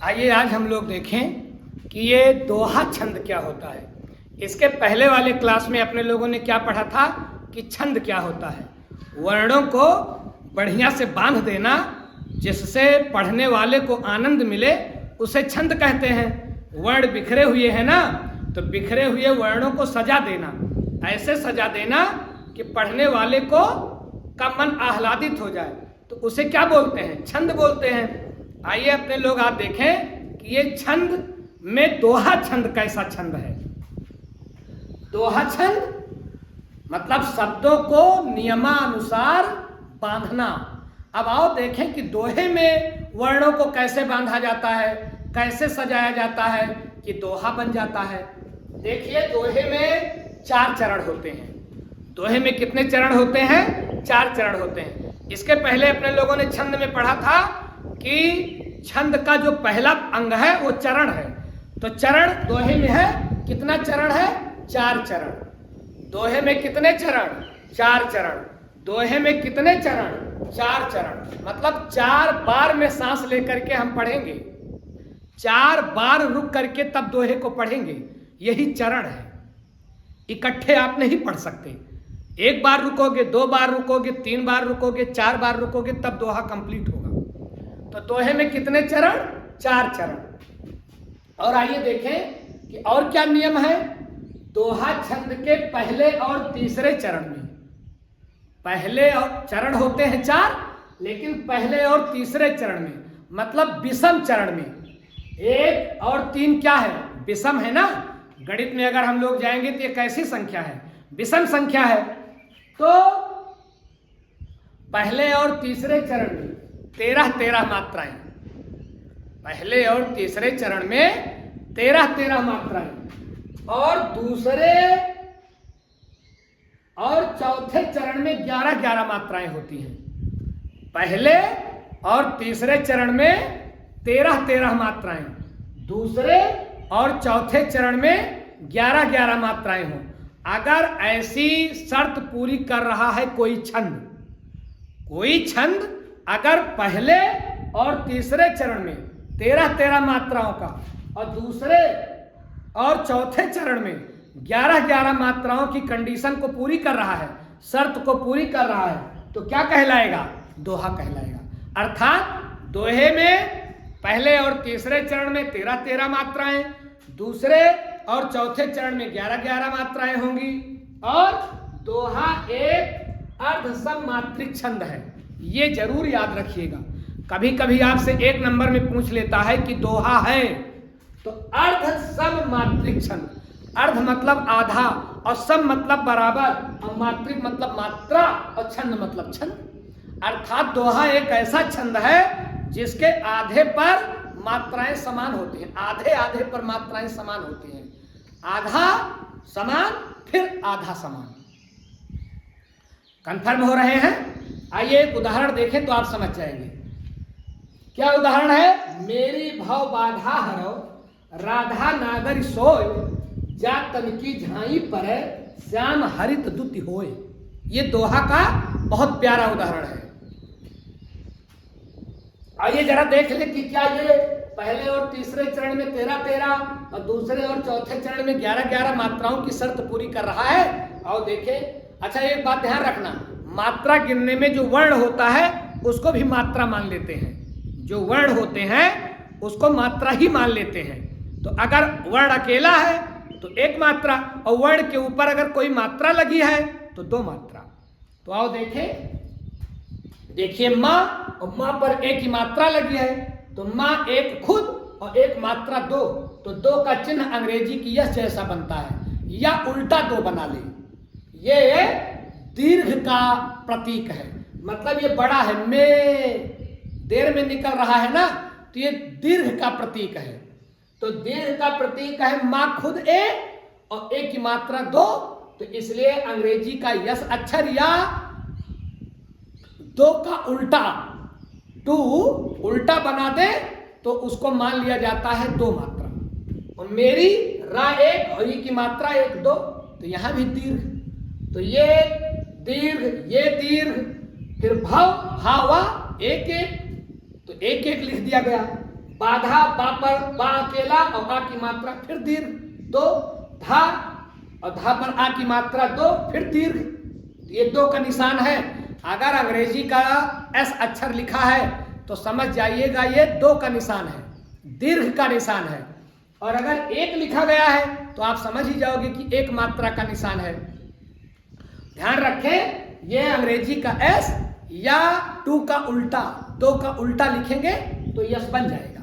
आइए आज हम लोग देखें कि ये दोहा छंद क्या होता है। इसके पहले वाले क्लास में अपने लोगों ने क्या पढ़ा था कि छंद क्या होता है। वर्णों को बढ़िया से बांध देना जिससे पढ़ने वाले को आनंद मिले उसे छंद कहते हैं। वर्ण बिखरे हुए हैं ना, तो बिखरे हुए वर्णों को सजा देना, ऐसे सजा देना कि पढ़ने वाले को का मन आह्लादित हो जाए, तो उसे क्या बोलते हैं? छंद बोलते हैं। आइए अपने लोग आप देखें कि ये छंद में दोहा छंद कैसा छंद है। दोहा छंद मतलब शब्दों को नियमानुसार बांधना। अब आओ देखें कि दोहे में वर्णों को कैसे बांधा जाता है, कैसे सजाया जाता है कि दोहा बन जाता है। देखिए दोहे में 4 चरण होते हैं। दोहे में कितने चरण होते हैं? 4 चरण होते हैं। इसके पहले अपने लोगों ने छंद में पढ़ा था कि छंद का जो पहला अंग है वो चरण है। तो चरण दोहे में है, कितना चरण है? 4 चरण। दोहे में कितने चरण? 4 चरण। दोहे में कितने चरण? 4 चरण। मतलब 4 बार में सांस लेकर के हम पढ़ेंगे, 4 बार रुक करके तब दोहे को पढ़ेंगे। यही चरण है। इकट्ठे आप नहीं पढ़ सकते। 1 बार रुकोगे, 2 बार रुकोगे, 3 बार रुकोगे, 4 बार रुकोगे, तब दोहा कंप्लीट होगा। तो दोहे में कितने चरण? 4 चरण। और आइए देखें कि और क्या नियम है। दोहा छंद के पहले और तीसरे चरण में, पहले और चरण होते हैं 4, लेकिन पहले और तीसरे चरण में मतलब विषम चरण में 1 और 3 क्या है? विषम है ना। गणित में अगर हम लोग जाएंगे तो ये कैसी संख्या है? विषम संख्या है। तो पहले और तीसरे चरण में 13 मात्राएं, पहले और तीसरे चरण में 13 मात्राएं, और दूसरे और चौथे चरण में 11 मात्राएं होती हैं। पहले और तीसरे चरण में 13 मात्राएं, दूसरे और चौथे चरण में 11 मात्राएं हों। अगर ऐसी शर्त पूरी कर रहा है कोई छंद अगर पहले और तीसरे चरण में 13 मात्राओं का और दूसरे और चौथे चरण में 11 मात्राओं की कंडीशन को पूरी कर रहा है, शर्त को पूरी कर रहा है, तो क्या कहलाएगा? दोहा कहलाएगा। अर्थात दोहे में पहले और तीसरे चरण में 13 मात्राएं, दूसरे और चौथे चरण में 11 मात्राएं होंगी, और दोहा एक अर्धसम मात्रिक छंद है। ये जरूर याद रखिएगा। कभी कभी आपसे 1 नंबर में पूछ लेता है कि दोहा है, तो अर्धसम मात्रिक छंद। अर्ध मतलब आधा, और सम मतलब बराबर, और मात्रिक मतलब मात्रा, और छंद मतलब छंद। अर्थात दोहा एक ऐसा छंद है जिसके आधे पर मात्राएं समान होती हैं, आधे पर मात्राएं समान होती हैं। आधा समान, फिर आधा समान। कंफर्म हो रहे हैं? आइए एक उदाहरण देखें तो आप समझ जाएंगे। क्या उदाहरण है? मेरी भव बाधा हरो, राधा नागर सोय, जा तन की झाई पर श्याम हरित दुति होय। ये दोहा का बहुत प्यारा उदाहरण है। आइए जरा देख ले कि क्या ये पहले और तीसरे चरण में 13 और दूसरे और चौथे चरण में 11 मात्राओं की शर्त पूरी कर रहा है। और देखें, अच्छा एक बात ध्यान रखना, मात्रा गिनने में जो वर्ण होता है उसको भी मात्रा मान लेते हैं। जो वर्ण होते हैं उसको मात्रा ही मान लेते हैं। तो अगर वर्ण अकेला है तो 1 मात्रा, और वर्ण के ऊपर अगर कोई मात्रा लगी है तो 2 मात्रा। तो आओ देखें, देखिए माँ, और माँ पर 1 की मात्रा लगी है, तो माँ 1 खुद और 1 मात्रा 2, तो 2 का चिन्ह अंग्रेजी की यस जैसा बनता है, या उल्टा 2 बना ले। ये दीर्घ का प्रतीक है, मतलब ये बड़ा है, में देर में निकल रहा है ना, तो ये दीर्घ का प्रतीक है। तो दीर्घ का प्रतीक है माँ खुद 1 और 1 की मात्रा 2, तो इसलिए अंग्रेजी का यस अक्षर या 2 का उल्टा 2 उल्टा बना दे तो उसको मान लिया जाता है 2 मात्रा। और मेरी रा 1 और ये की मात्रा 1 2, तो यहां भी दीर्घ, तो ये दीर्घ, फिर भाव भावा 1 1, तो 1 1 लिख दिया गया। बाधा बा पर बा अकेला और आ की मात्रा फिर दीर्घ दो, धा और धा पर आ की मात्रा दो फिर दीर्घ, ये दो का निशान है। अगर अंग्रेजी का एस अक्षर लिखा है तो समझ जाइएगा ये दो का निशान है, दीर्घ का निशान है। और अगर एक लिखा गया है तो आप समझ ही जाओगे कि एक मात्रा का निशान है। ध्यान रखें, ये अंग्रेजी का एस या टू का उल्टा, दो का उल्टा लिखेंगे तो यस बन जाएगा।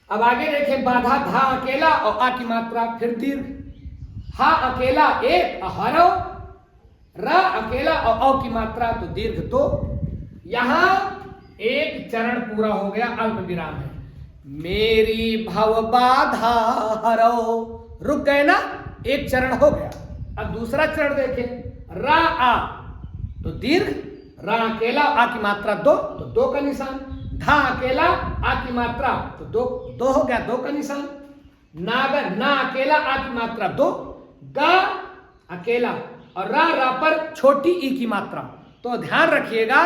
अब आगे देखें, बाधा धा अकेला और आ की मात्रा फिर दीर्घ, हा अकेला एक हरो, र अकेला और औ की मात्रा तो दीर्घ दो। यहां एक चरण पूरा हो गया, अल्प विराम है। मेरी भव बाधा हरो, रुक गए ना, एक चरण हो गया। अब दूसरा चरण देखें, रा आ तो दीर्घ, रा अकेला आ की मात्रा दो तो दो का निशान, धा अकेला आ की मात्रा तो दो, दो हो गया, दो का निशान। नागर ना अकेला आ की मात्रा दो, गा अकेला और रा पर छोटी ई की मात्रा। तो ध्यान रखिएगा,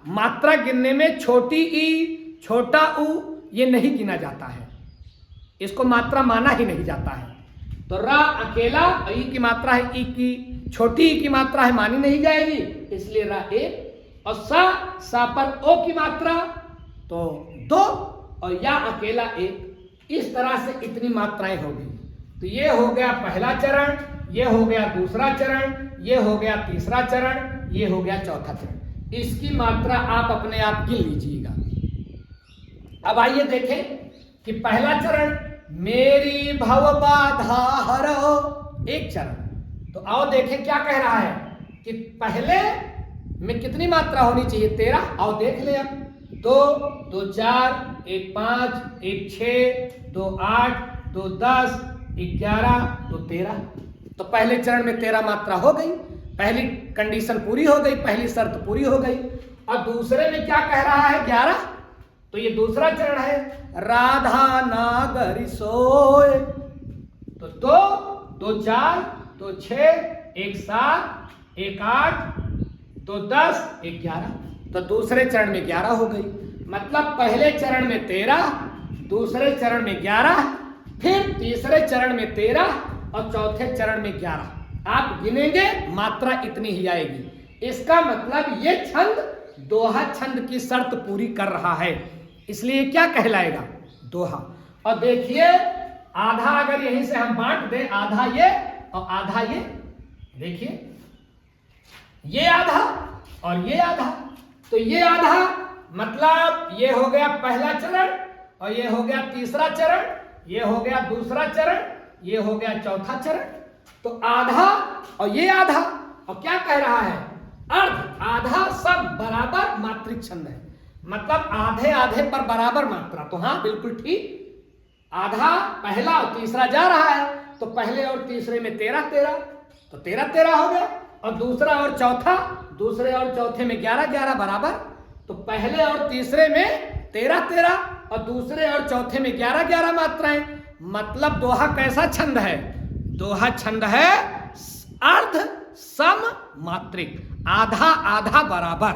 मात्रा गिनने में छोटी ई छोटा ऊ ये नहीं गिना जाता है, इसको मात्रा माना ही नहीं जाता है। तो रा अकेला ई की मात्रा है, ई की छोटी ई की मात्रा है, मानी नहीं जाएगी, इसलिए रा एक। और सा पर ओ की मात्रा तो दो और या अकेला एक। इस तरह से इतनी मात्राएं होगी। तो ये हो गया पहला चरण, ये हो गया दूसरा चरण, ये हो गया तीसरा चरण, ये हो गया चौथा चरण। इसकी मात्रा आप अपने आप गिन लीजिएगा। अब आइए देखें कि पहला चरण, मेरी भव बाधा हरो, एक चरण। तो आओ देखें क्या कह रहा है कि पहले में कितनी मात्रा होनी चाहिए, 13। आओ देख ले, अब 2 2 4 1 5 1 6 2 8 2 10 11 2 13। तो पहले चरण में 13 मात्रा हो गई, पहली कंडीशन पूरी हो गई, पहली शर्त पूरी हो गई। और दूसरे में क्या कह रहा है, 11। तो ये दूसरा चरण है, राधा नागरी सोए। तो 2 2 4 2 6 1 7 1 8 2 10 11। तो दूसरे चरण में 11 हो गई। मतलब पहले चरण में 13, दूसरे चरण में 11, फिर तीसरे चरण में 13 और चौथे चरण में 11। आप गिनेंगे मात्रा इतनी ही आएगी। इसका मतलब ये छंद दोहा छंद की शर्त पूरी कर रहा है, इसलिए क्या कहलाएगा, दोहा। और देखिए, आधा अगर यहीं से हम बांट दें, आधा ये और आधा ये, देखिए ये आधा और ये आधा। तो ये आधा मतलब ये हो गया पहला चरण और ये हो गया तीसरा चरण, ये हो गया दूसरा चरण, ये हो गया चौथा चरण। तो आधा और ये आधा। और क्या कह रहा है, अर्ध आधा सब बराबर मात्रिक छंद है, मतलब आधे आधे पर बराबर मात्रा। तो हाँ बिल्कुल ठीक, आधा पहला और तीसरा जा रहा है, तो पहले और तीसरे में 13 13, तो 13 13 हो गया। और दूसरा और चौथा, दूसरे और चौथे में 11 11 बराबर। तो पहले और तीसरे में 13 13 और दूसरे और चौथे में 11 11 मात्राएं। मतलब दोहा कैसा छंद है, दोहा छंद है अर्ध सम मात्रिक, आधा आधा बराबर।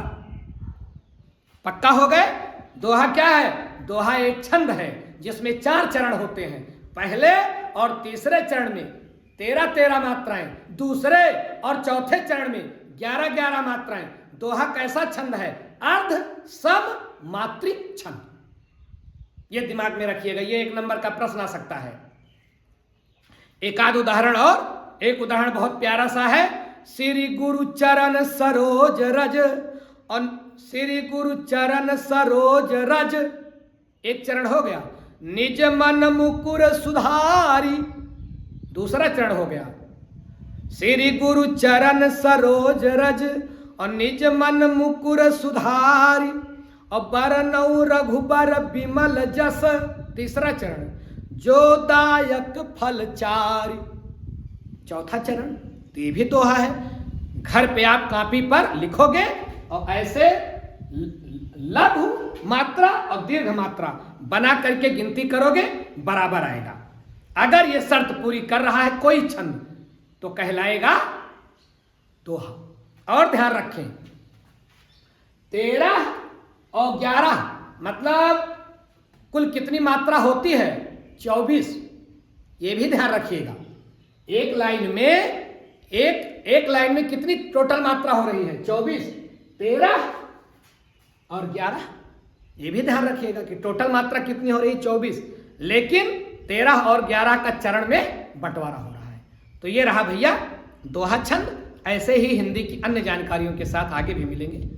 पक्का हो गए। दोहा क्या है, दोहा एक छंद है जिसमें 4 चरण होते हैं। पहले और तीसरे चरण में 13 13 मात्राएं, दूसरे और चौथे चरण में 11 11 मात्राएं। दोहा कैसा छंद है, अर्ध सम मात्रिक छंद। यह दिमाग में रखिएगा, ये 1 नंबर का प्रश्न आ सकता है। एक आध उदाहरण, और एक उदाहरण बहुत प्यारा सा है, श्री गुरु चरण सरोज रज। और श्री गुरु चरण सरोज रज, एक चरण हो गया। निज मन मुकुर सुधारी, दूसरा चरण हो गया। श्री गुरु चरण सरोज रज और निज मन मुकुर सुधारी और बरनऊ रघुबर विमल जस, तीसरा चरण। जो दायक फल चारि, चौथा चरण। तो ये भी दोहा है। घर पे आप कॉपी पर लिखोगे और ऐसे लघु मात्रा और दीर्घ मात्रा बना करके गिनती करोगे, बराबर आएगा। अगर ये शर्त पूरी कर रहा है कोई छंद तो कहलाएगा दोहा। और ध्यान रखें, 13 और 11 मतलब कुल कितनी मात्रा होती है? 24। ये भी ध्यान रखिएगा। एक लाइन में कितनी टोटल मात्रा हो रही है? 24, 13 और 11। ये भी ध्यान रखिएगा कि टोटल मात्रा कितनी हो रही है? 24, लेकिन 13 और 11 का चरण में बंटवारा हो रहा है। तो ये रहा भैया दोहा छंद। ऐसे ही हिंदी की अन्य जानकारियों के साथ आगे भी मिलेंगे।